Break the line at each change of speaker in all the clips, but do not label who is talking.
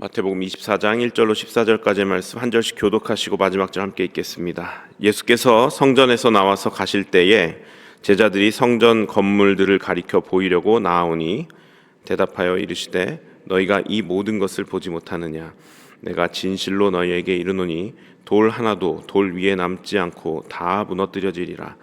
마태복음 24장 1절로 14절까지의 말씀 한 절씩 교독하시고 마지막 절 함께 읽겠습니다. 예수께서 성전에서 나와서 가실 때에 제자들이 성전 건물들을 가리켜 보이려고 나아오니 대답하여 이르시되 너희가 이 모든 것을 보지 못하느냐? 내가 진실로 너희에게 이르노니 돌 하나도 돌 위에 남지 않고 다 무너뜨려지리라.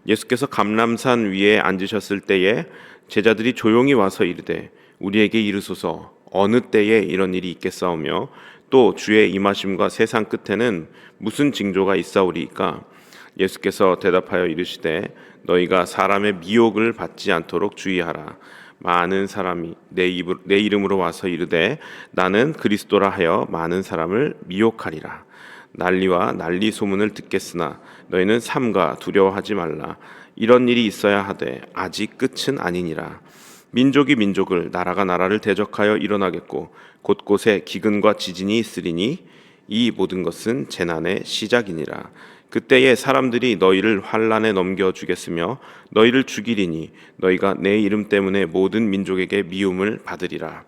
예수께서 감람산 위에 앉으셨을 때에 제자들이 조용히 와서 이르되 우리에게 이르소서 어느 때에 이런 일이 있겠사오며 또 주의 임하심과 세상 끝에는 무슨 징조가 있사오리이까? 예수께서 대답하여 이르시되 너희가 사람의 미혹을 받지 않도록 주의하라. 많은 사람이 내 이름으로 와서 이르되 나는 그리스도라 하여 많은 사람을 미혹하리라. 난리와 난리 소문을 듣겠으나 너희는 삼가 두려워하지 말라. 이런 일이 있어야 하되 아직 끝은 아니니라. 민족이 민족을 나라가 나라를 대적하여 일어나겠고 곳곳에 기근과 지진이 있으리니 이 모든 것은 재난의 시작이니라. 그때에 사람들이 너희를 환난에 넘겨주겠으며 너희를 죽이리니 너희가 내 이름 때문에 모든 민족에게 미움을 받으리라.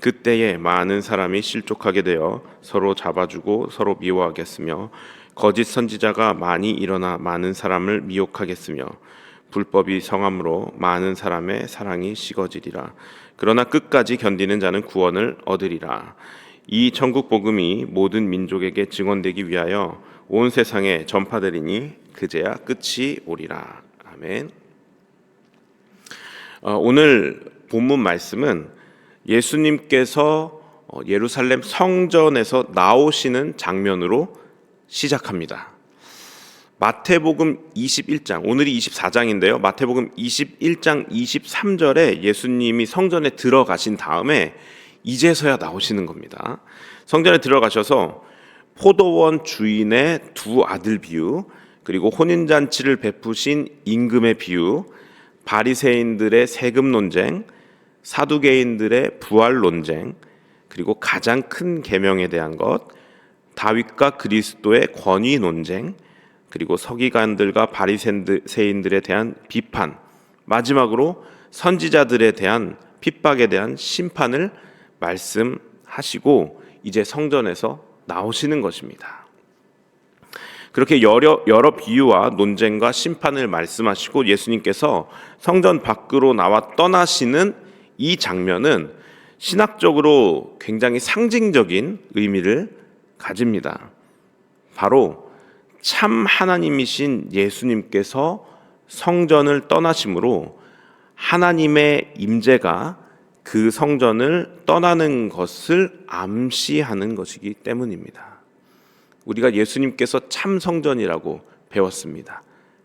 그때에 많은 사람이 실족하게 되어 서로 잡아주고 서로 미워하겠으며 거짓 선지자가 많이 일어나 많은 사람을 미혹하겠으며 불법이 성함으로 많은 사람의 사랑이 식어지리라. 그러나 끝까지 견디는 자는 구원을 얻으리라. 이 천국 복음이 모든 민족에게 증언되기 위하여 온 세상에 전파되리니 그제야 끝이 오리라. 아멘. 오늘 본문 말씀은 예수님께서 예루살렘 성전에서 나오시는 장면으로 시작합니다. 마태복음 21장, 오늘이 24장인데요. 마태복음 21장 23절에 예수님이 성전에 들어가신 다음에 이제서야 나오시는 겁니다. 성전에 들어가셔서 포도원 주인의 두 아들 비유, 그리고 혼인잔치를 베푸신 임금의 비유, 바리새인들의 세금 논쟁, 사두개인들의 부활 논쟁, 그리고 가장 큰 계명에 대한 것, 다윗과 그리스도의 권위 논쟁, 그리고 서기관들과 바리새인들에 대한 비판, 마지막으로 선지자들에 대한 핍박에 대한 심판을 말씀하시고 이제 성전에서 나오시는 것입니다. 그렇게 여러 비유와 논쟁과 심판을 말씀하시고 예수님께서 성전 밖으로 나와 떠나시는 이 장면은 신학적으로 굉장히 상징적인 의미를 가집니다. 바로 참 하나님이신 예수님께서 성전을 떠나심으로 하나님의 임재가 그 성전을 떠나는 것을 암시하는 것이기 때문입니다. 우리가 예수님께서 참 성전이라고 배웠습니다.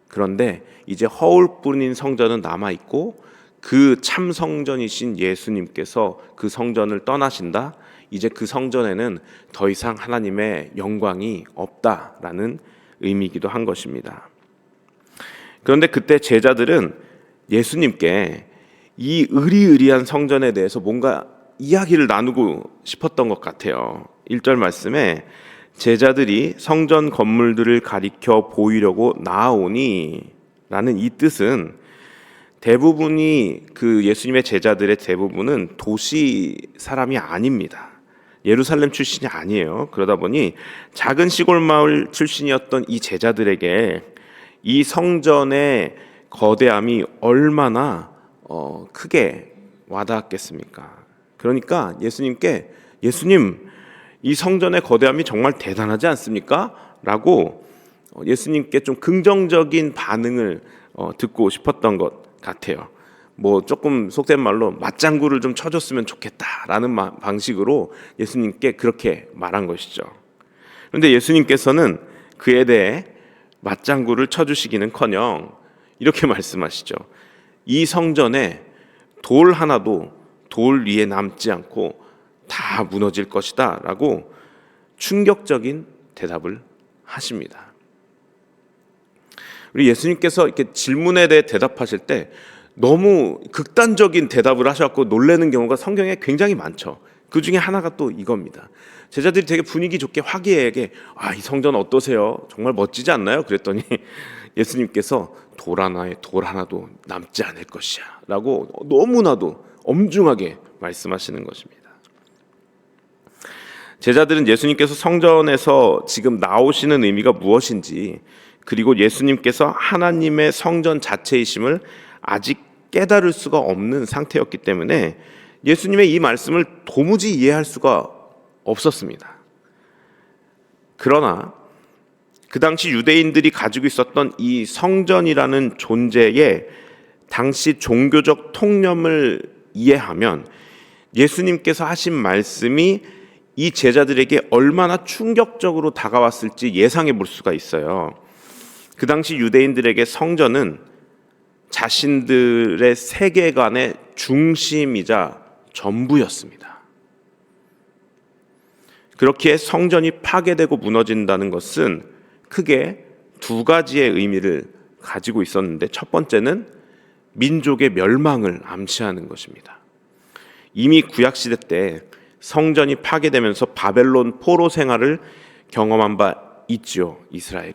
그런데 이제 허울뿐인 성전은 남아있고 그 참 성전이신 예수님께서 그 성전을 떠나신다. 이제 그 성전에는 더 이상 하나님의 영광이 없다라는 의미이기도 한 것입니다. 그런데 그때 제자들은 예수님께 이 의리의리한 성전에 대해서 뭔가 이야기를 나누고 싶었던 것 같아요. 1절 말씀에 제자들이 성전 건물들을 가리켜 보이려고 나아오니 라는 이 뜻은 대부분이 그 예수님의 제자들의 대부분은 도시 사람이 아닙니다. 예루살렘 출신이 아니에요. 그러다 보니 작은 시골 마을 출신이었던 이 제자들에게 이 성전의 거대함이 얼마나 크게 와닿았겠습니까? 그러니까 예수님께 예수님 이 성전의 거대함이 정말 대단하지 않습니까? 라고 예수님께 좀 긍정적인 반응을 듣고 싶었던 것 같아요. 뭐 조금 속된 말로 맞장구를 좀 쳐줬으면 좋겠다라는 방식으로 예수님께 그렇게 말한 것이죠. 그런데 예수님께서는 그에 대해 맞장구를 쳐주시기는커녕 이렇게 말씀하시죠. 이 성전에 돌 하나도 돌 위에 남지 않고 다 무너질 것이다 라고 충격적인 대답을 하십니다. 우리 예수님께서 이렇게 질문에 대해 대답하실 때 너무 극단적인 대답을 하셔서 놀라는 경우가 성경에 굉장히 많죠. 그 중에 하나가 또 이겁니다. 제자들이 되게 분위기 좋게 화기애애하게 이 성전 어떠세요? 정말 멋지지 않나요? 그랬더니 예수님께서 돌 하나도 남지 않을 것이야 라고 너무나도 엄중하게 말씀하시는 것입니다. 제자들은 예수님께서 성전에서 지금 나오시는 의미가 무엇인지, 그리고 예수님께서 하나님의 성전 자체이심을 아직 깨달을 수가 없는 상태였기 때문에 예수님의 이 말씀을 도무지 이해할 수가 없었습니다. 그러나 그 당시 유대인들이 가지고 있었던 이 성전이라는 존재의 당시 종교적 통념을 이해하면 예수님께서 하신 말씀이 이 제자들에게 얼마나 충격적으로 다가왔을지 예상해 볼 수가 있어요. 그 당시 유대인들에게 성전은 자신들의 세계관의 중심이자 전부였습니다. 그렇기에 성전이 파괴되고 무너진다는 것은 크게 두 가지의 의미를 가지고 있었는데, 첫 번째는 민족의 멸망을 암시하는 것입니다. 이미 구약시대 때 성전이 파괴되면서 바벨론 포로 생활을 경험한 바 있죠. 이스라엘은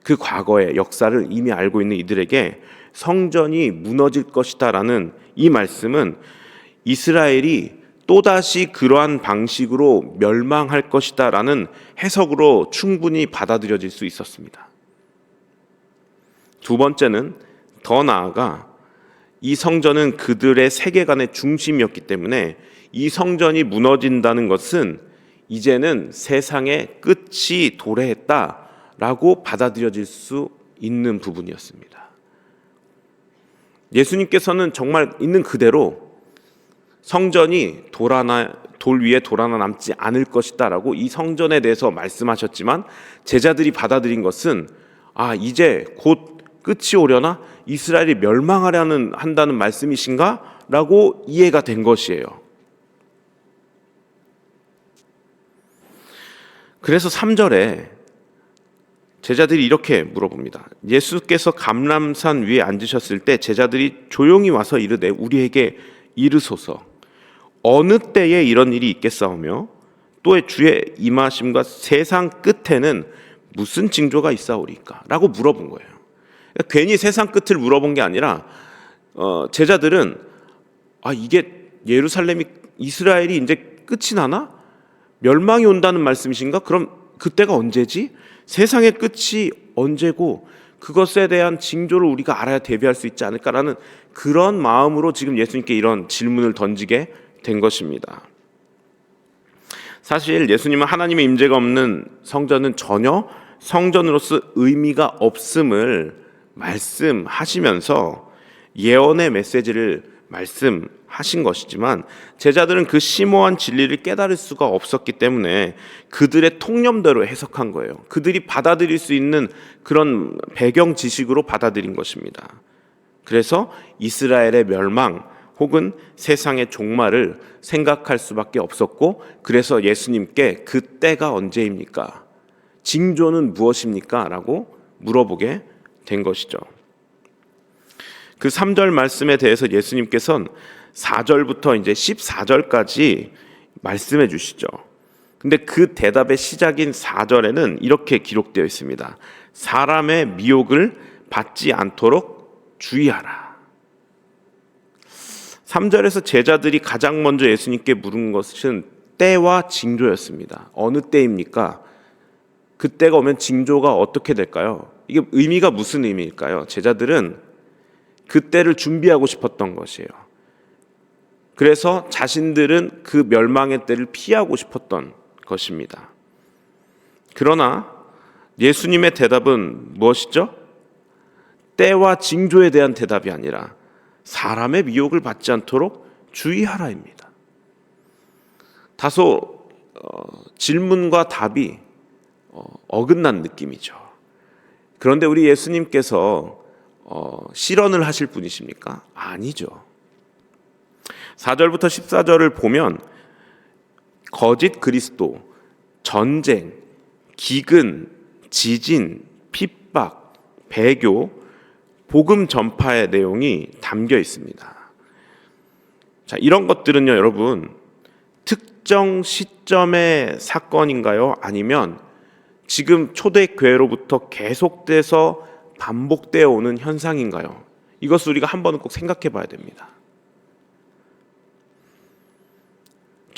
그 과거의 역사를 이미 알고 있는 이들에게 성전이 무너질 것이다라는 이 말씀은 이스라엘이 또다시 그러한 방식으로 멸망할 것이다라는 해석으로 충분히 받아들여질 수 있었습니다. 두 번째는 더 나아가 이 성전은 그들의 세계관의 중심이었기 때문에 이 성전이 무너진다는 것은 이제는 세상의 끝이 도래했다라고 받아들여질 수 있는 부분이었습니다. 예수님께서는 정말 있는 그대로 성전이 돌 위에 돌아나 남지 않을 것이다라고 이 성전에 대해서 말씀하셨지만, 제자들이 받아들인 것은 이제 곧 끝이 오려나 이스라엘이 한다는 말씀이신가? 라고 이해가 된 것이에요. 그래서 3절에 제자들이 이렇게 물어봅니다. 예수께서 감람산 위에 앉으셨을 때 제자들이 조용히 와서 이르되 우리에게 이르소서, 어느 때에 이런 일이 있겠사오며 또 주의 임하심과 세상 끝에는 무슨 징조가 있사오리까? 라고 물어본 거예요. 그러니까 괜히 세상 끝을 물어본 게 아니라 제자들은 이게 예루살렘이, 이스라엘이 이제 끝이 나나? 멸망이 온다는 말씀이신가? 그럼 그때가 언제지? 세상의 끝이 언제고 그것에 대한 징조를 우리가 알아야 대비할 수 있지 않을까라는 그런 마음으로 지금 예수님께 이런 질문을 던지게 된 것입니다. 사실 예수님은 하나님의 임재가 없는 성전은 전혀 성전으로서 의미가 없음을 말씀하시면서 예언의 메시지를 말씀하신 것이지만, 제자들은 그 심오한 진리를 깨달을 수가 없었기 때문에 그들의 통념대로 해석한 거예요. 그들이 받아들일 수 있는 그런 배경 지식으로 받아들인 것입니다. 그래서 이스라엘의 멸망 혹은 세상의 종말을 생각할 수밖에 없었고, 그래서 예수님께 그 때가 언제입니까? 징조는 무엇입니까? 라고 물어보게 된 것이죠. 그 3절 말씀에 대해서 예수님께서는 4절부터 이제 14절까지 말씀해 주시죠. 근데 그 대답의 시작인 4절에는 이렇게 기록되어 있습니다. 사람의 미혹을 받지 않도록 주의하라. 3절에서 제자들이 가장 먼저 예수님께 물은 것은 때와 징조였습니다. 어느 때입니까? 그때가 오면 징조가 어떻게 될까요? 이게 의미가 무슨 의미일까요? 제자들은 그때를 준비하고 싶었던 것이에요. 그래서 자신들은 그 멸망의 때를 피하고 싶었던 것입니다. 그러나 예수님의 대답은 무엇이죠? 때와 징조에 대한 대답이 아니라 사람의 미혹을 받지 않도록 주의하라입니다. 다소 질문과 답이 어긋난 느낌이죠. 그런데 우리 예수님께서 실언을 하실 분이십니까? 아니죠. 4절부터 14절을 보면 거짓 그리스도, 전쟁, 기근, 지진, 핍박, 배교, 복음 전파의 내용이 담겨 있습니다. 자, 이런 것들은요, 여러분, 특정 시점의 사건인가요? 아니면 지금 초대교회로부터 계속돼서 반복되어 오는 현상인가요? 이것을 우리가 한 번은 꼭 생각해 봐야 됩니다.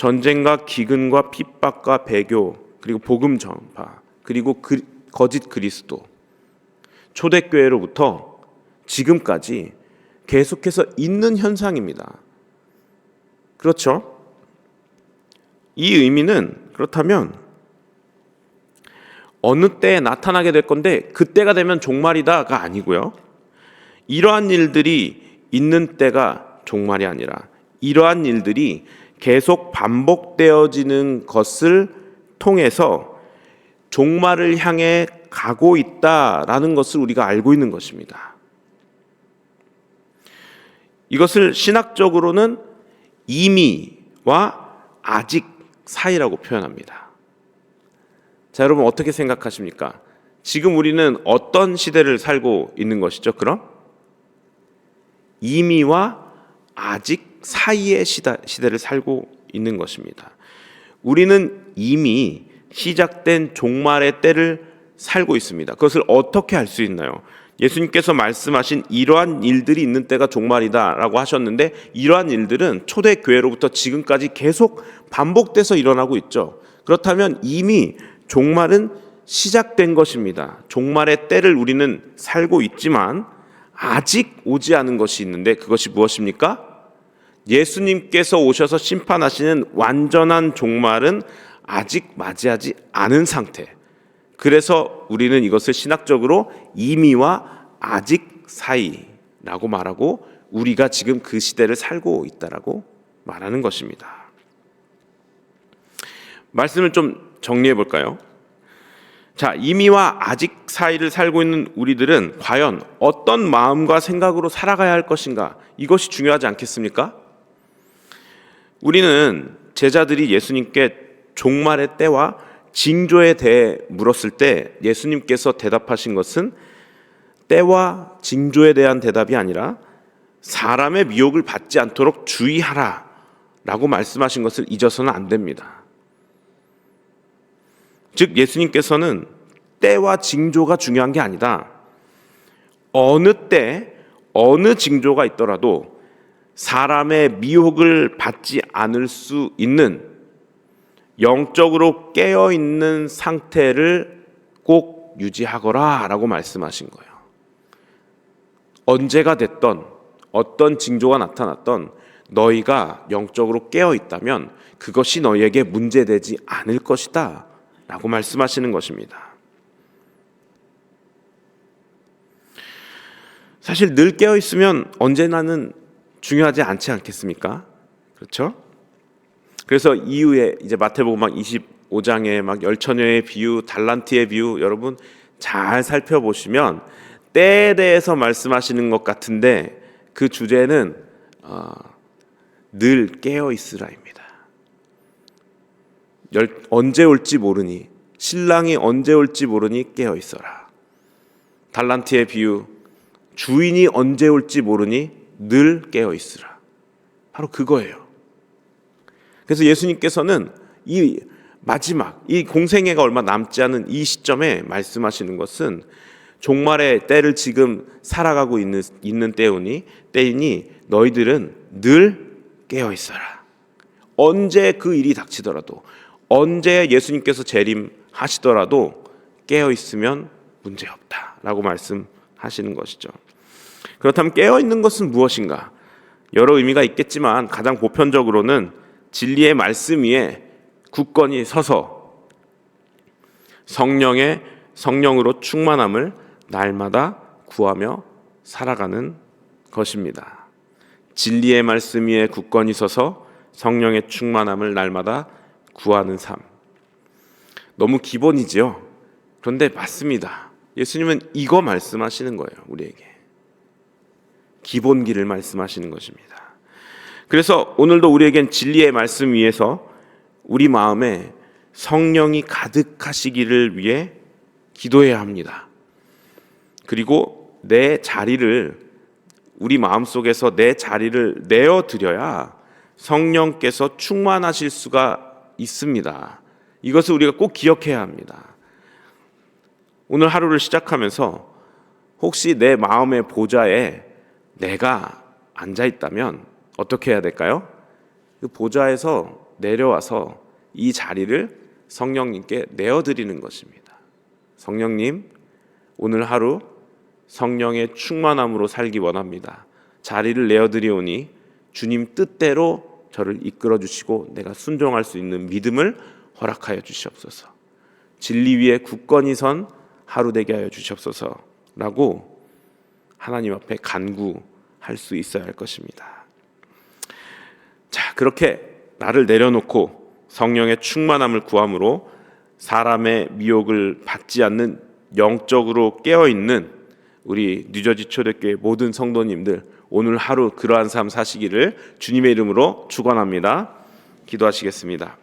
전쟁과 기근과 핍박과 배교, 그리고 복음 전파, 그리고 거짓 그리스도, 초대교회로부터 지금까지 계속해서 있는 현상입니다. 그렇죠? 이 의미는 그렇다면 어느 때에 나타나게 될 건데 그때가 되면 종말이다가 아니고요. 이러한 일들이 있는 때가 종말이 아니라 이러한 일들이 계속 반복되어지는 것을 통해서 종말을 향해 가고 있다라는 것을 우리가 알고 있는 것입니다. 이것을 신학적으로는 이미와 아직 사이라고 표현합니다. 자, 여러분 어떻게 생각하십니까? 지금 우리는 어떤 시대를 살고 있는 것이죠? 그럼 이미와 아직 사이의 시대를 살고 있는 것입니다. 우리는 이미 시작된 종말의 때를 살고 있습니다. 그것을 어떻게 알 수 있나요? 예수님께서 말씀하신 이러한 일들이 있는 때가 종말이다라고 하셨는데 이러한 일들은 초대교회로부터 지금까지 계속 반복돼서 일어나고 있죠. 그렇다면 이미 종말은 시작된 것입니다. 종말의 때를 우리는 살고 있지만 아직 오지 않은 것이 있는데 그것이 무엇입니까? 예수님께서 오셔서 심판하시는 완전한 종말은 아직 맞이하지 않은 상태. 그래서 우리는 이것을 신학적으로 이미와 아직 사이라고 말하고 우리가 지금 그 시대를 살고 있다라고 말하는 것입니다. 말씀을 좀 정리해 볼까요? 자, 이미와 아직 사이를 살고 있는 우리들은 과연 어떤 마음과 생각으로 살아가야 할 것인가? 이것이 중요하지 않겠습니까? 우리는 제자들이 예수님께 종말의 때와 징조에 대해 물었을 때 예수님께서 대답하신 것은 때와 징조에 대한 대답이 아니라 사람의 미혹을 받지 않도록 주의하라 라고 말씀하신 것을 잊어서는 안 됩니다. 즉 예수님께서는 때와 징조가 중요한 게 아니다. 어느 때 어느 징조가 있더라도 사람의 미혹을 받지 않을 수 있는 영적으로 깨어있는 상태를 꼭 유지하거라 라고 말씀하신 거예요. 언제가 됐던 어떤 징조가 나타났던 너희가 영적으로 깨어있다면 그것이 너희에게 문제되지 않을 것이다 라고 말씀하시는 것입니다. 사실 늘 깨어있으면 언제나는 중요하지 않지 않겠습니까? 그렇죠? 그래서 이후에 이제 마태복음 막 25장에 막 열처녀의 비유, 달란트의 비유 여러분 잘 살펴보시면 때에 대해서 말씀하시는 것 같은데 그 주제는 늘 깨어 있으라입니다. 언제 올지 모르니 신랑이 언제 올지 모르니 깨어 있어라. 달란트의 비유 주인이 언제 올지 모르니 늘 깨어 있으라. 바로 그거예요. 그래서 예수님께서는 이 마지막 이 공생애가 얼마 남지 않은 이 시점에 말씀하시는 것은 종말의 때를 지금 살아가고 있는 때이니 너희들은 늘 깨어 있어라. 언제 그 일이 닥치더라도 언제 예수님께서 재림하시더라도 깨어 있으면 문제 없다라고 말씀하시는 것이죠. 그렇다면 깨어 있는 것은 무엇인가? 여러 의미가 있겠지만 가장 보편적으로는 진리의 말씀 위에 굳건히 서서 성령으로 충만함을 날마다 구하며 살아가는 것입니다. 진리의 말씀 위에 굳건히 서서 성령의 충만함을 날마다 구하는 삶. 너무 기본이지요. 그런데 맞습니다. 예수님은 이거 말씀하시는 거예요. 우리에게. 기본기를 말씀하시는 것입니다. 그래서 오늘도 우리에겐 진리의 말씀 위에서 우리 마음에 성령이 가득하시기를 위해 기도해야 합니다. 그리고 우리 마음속에서 내 자리를 내어드려야 성령께서 충만하실 수가 있습니다. 이것을 우리가 꼭 기억해야 합니다. 오늘 하루를 시작하면서 혹시 내 마음의 보좌에 내가 앉아 있다면 어떻게 해야 될까요? 그 보좌에서 내려와서 이 자리를 성령님께 내어드리는 것입니다. 성령님, 오늘 하루 성령의 충만함으로 살기 원합니다. 자리를 내어드리오니 주님 뜻대로 저를 이끌어 주시고 내가 순종할 수 있는 믿음을 허락하여 주시옵소서. 진리 위에 굳건히 선 하루 되게 하여 주시옵소서라고 하나님 앞에 간구할 수 있어야 할 것입니다. 자, 그렇게 나를 내려놓고 성령의 충만함을 구함으로 사람의 미혹을 받지 않는 영적으로 깨어있는 우리 뉴저지 초대교회 모든 성도님들, 오늘 하루 그러한 삶 사시기를 주님의 이름으로 축원합니다. 기도하시겠습니다.